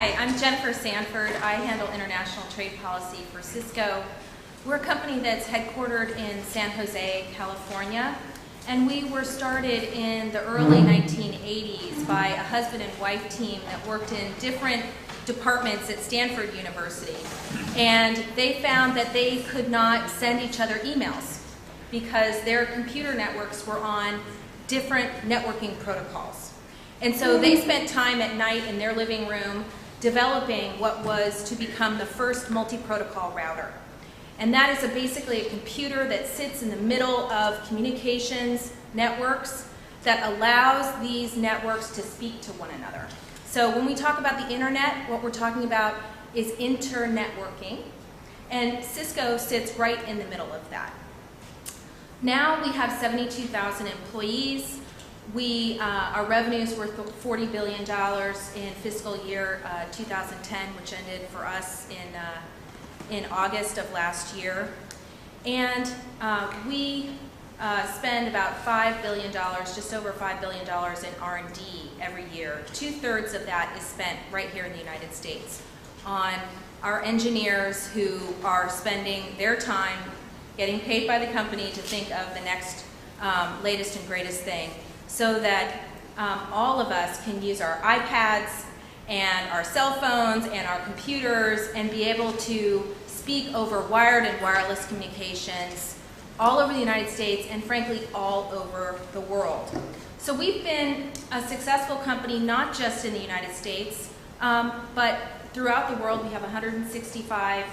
Hi, I'm Jennifer Sanford. I handle international trade policy for Cisco. We're a company that's headquartered in San Jose, California, and we were started in the early 1980s by a husband and wife team that worked in different departments at Stanford University. And they found that they could not send each other emails because their computer networks were on different networking protocols. And so they spent time at night in their living room developing what was to become the first multi-protocol router. And that is basically a computer that sits in the middle of communications networks that allows these networks to speak to one another. So when we talk about the internet, what we're talking about is internetworking, and Cisco sits right in the middle of that. Now we have 72,000 employees. Our revenues were $40 billion in fiscal year 2010, which ended for us in August of last year. And we spend about $5 billion, just over $5 billion in R&D every year. 2/3 of that is spent right here in the United States on our engineers who are spending their time getting paid by the company to think of the next latest and greatest thing, so that all of us can use our iPads and our cell phones and our computers and be able to speak over wired and wireless communications all over the United States and frankly all over the world. So we've been a successful company not just in the United States, but throughout the world. We have 165,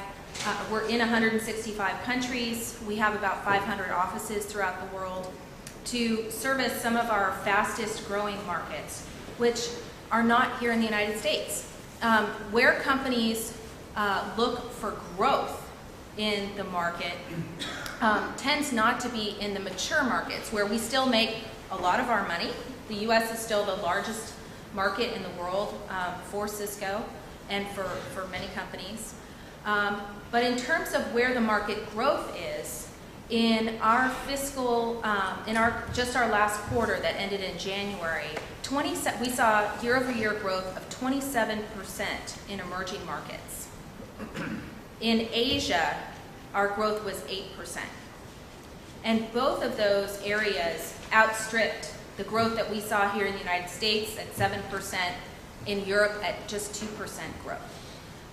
we're in 165 countries. We have about 500 offices throughout the world to service some of our fastest growing markets, which are not here in the United States. Where companies look for growth in the market tends not to be in the mature markets, where we still make a lot of our money. The US is still the largest market in the world for Cisco and for many companies. But in terms of where the market growth is, in our fiscal, just our last quarter that ended in January, we saw year-over-year growth of 27% in emerging markets. In Asia, our growth was 8%. And both of those areas outstripped the growth that we saw here in the United States at 7%, in Europe at just 2% growth.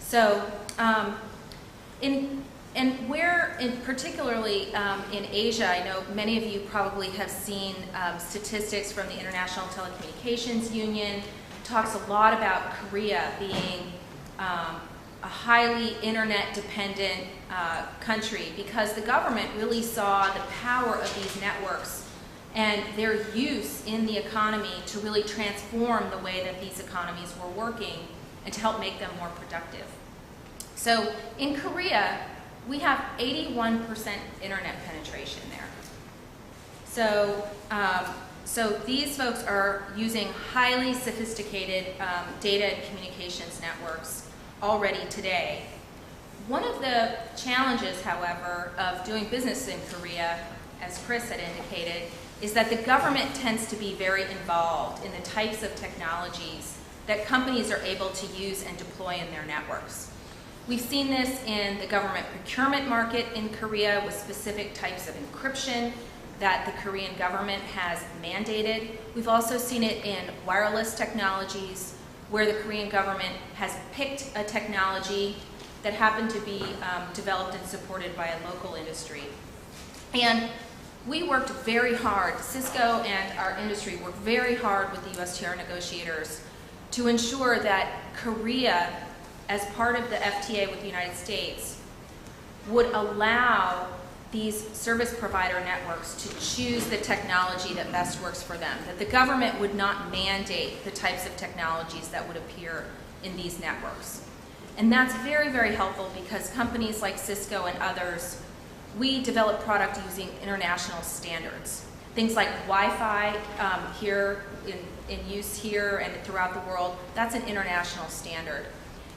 So, particularly in Asia, I know many of you probably have seen statistics from the International Telecommunications Union. It talks a lot about Korea being a highly internet-dependent country, because the government really saw the power of these networks and their use in the economy to really transform the way that these economies were working and to help make them more productive. So in Korea, we have 81% internet penetration there. So these folks are using highly sophisticated data and communications networks already today. One of the challenges, however, of doing business in Korea, as Chris had indicated, is that the government tends to be very involved in the types of technologies that companies are able to use and deploy in their networks. We've seen this in the government procurement market in Korea with specific types of encryption that the Korean government has mandated. We've also seen it in wireless technologies, where the Korean government has picked a technology that happened to be developed and supported by a local industry. And we worked very hard, Cisco and our industry worked very hard with the USTR negotiators to ensure that Korea, as part of the FTA with the United States, would allow these service provider networks to choose the technology that best works for them, that the government would not mandate the types of technologies that would appear in these networks. And that's very, very helpful, because companies like Cisco and others, we develop product using international standards. Things like Wi-Fi here in use here and throughout the world, that's an international standard.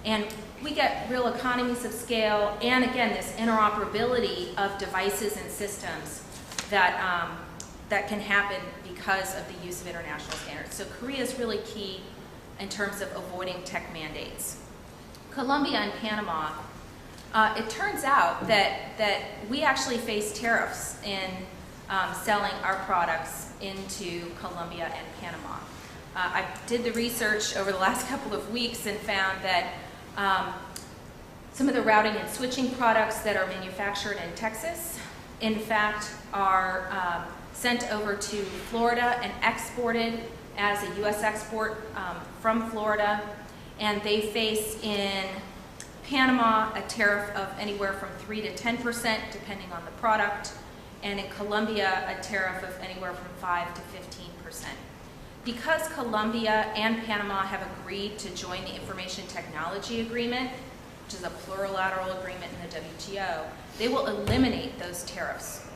And we get real economies of scale, and again, this interoperability of devices and systems that, that can happen because of the use of international standards. So Korea is really key in terms of avoiding tech mandates. Colombia and Panama, it turns out that we actually face tariffs in selling our products into Colombia and Panama. I did the research over the last couple of weeks and found that some of the routing and switching products that are manufactured in Texas, in fact, are sent over to Florida and exported as a U.S. export from Florida, and they face in Panama a tariff of anywhere from 3 to 10% depending on the product, and in Colombia a tariff of anywhere from 5 to 15%. Because Colombia and Panama have agreed to join the Information Technology Agreement, which is a plurilateral agreement in the WTO, they will eliminate those tariffs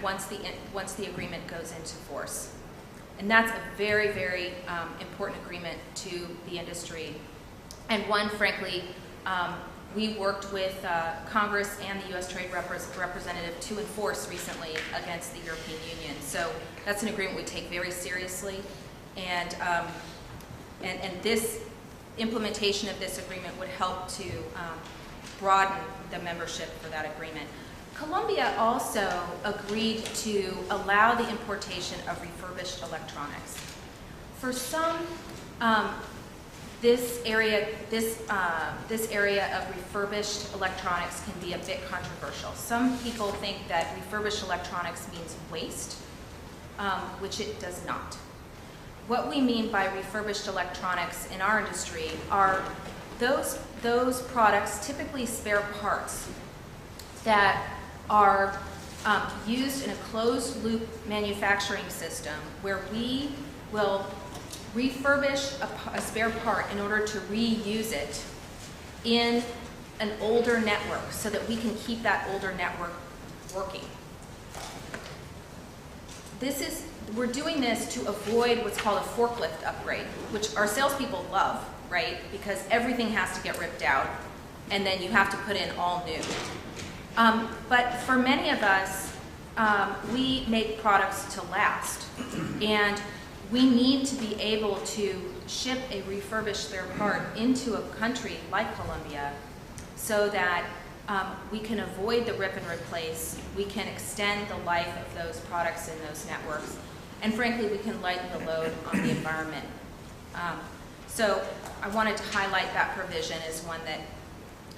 once the agreement goes into force. And that's a very, very important agreement to the industry. And one, frankly, we worked with Congress and the U.S. Trade Representative to enforce recently against the European Union. So that's an agreement we take very seriously. And this implementation of this agreement would help to broaden the membership for that agreement. Colombia also agreed to allow the importation of refurbished electronics. For some, this area of refurbished electronics can be a bit controversial. Some people think that refurbished electronics means waste, which it does not. What we mean by refurbished electronics in our industry are those products, typically spare parts, that are used in a closed-loop manufacturing system where we will refurbish a spare part in order to reuse it in an older network so that we can keep that older network working. We're doing this to avoid what's called a forklift upgrade, which our salespeople love, right? Because everything has to get ripped out and then you have to put in all new. But for many of us, we make products to last, and we need to be able to ship a refurbished spare part into a country like Colombia so that we can avoid the rip and replace, we can extend the life of those products in those networks, and frankly, we can lighten the load on the environment. So I wanted to highlight that provision as one that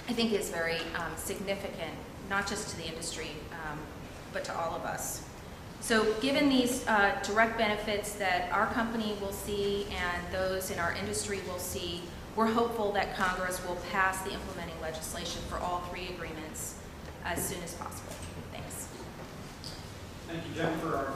I think is very significant, not just to the industry, but to all of us. So given these direct benefits that our company will see and those in our industry will see, we're hopeful that Congress will pass the implementing legislation for all three agreements as soon as possible. Thanks. Thank you, Jennifer.